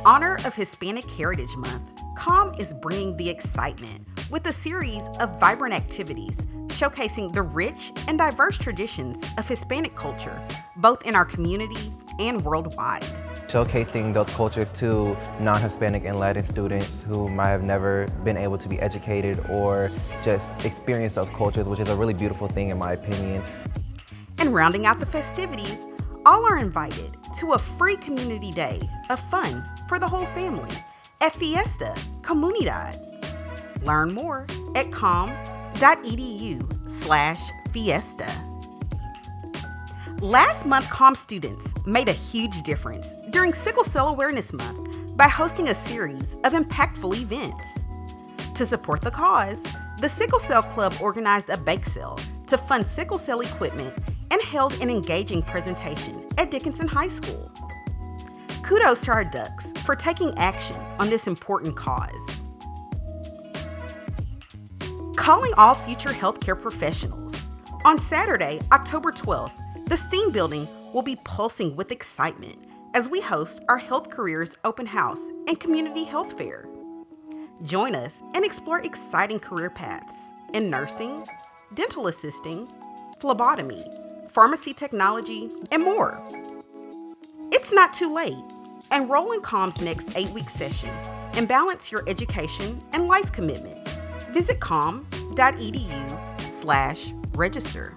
honor of Hispanic Heritage Month, COM is bringing the excitement with a series of vibrant activities showcasing the rich and diverse traditions of Hispanic culture, both in our community and worldwide. Showcasing those cultures to non-Hispanic and Latin students who might have never been able to be educated or just experience those cultures, which is a really beautiful thing in my opinion. And rounding out the festivities, all are invited to a free community day of fun for the whole family at Fiesta Comunidad. Learn more at com.edu/fiesta. Last month, COM students made a huge difference during Sickle Cell Awareness Month by hosting a series of impactful events. To support the cause, the Sickle Cell Club organized a bake sale to fund sickle cell equipment and held an engaging presentation at Dickinson High School. Kudos to our Ducks for taking action on this important cause. Calling all future healthcare professionals. On Saturday, October 12th, the STEAM building will be pulsing with excitement as we host our Health Careers Open House and Community Health Fair. Join us and explore exciting career paths in nursing, dental assisting, phlebotomy, pharmacy technology, and more. It's not too late. Enroll in COM's next 8-week session and balance your education and life commitments. Visit com.edu/register.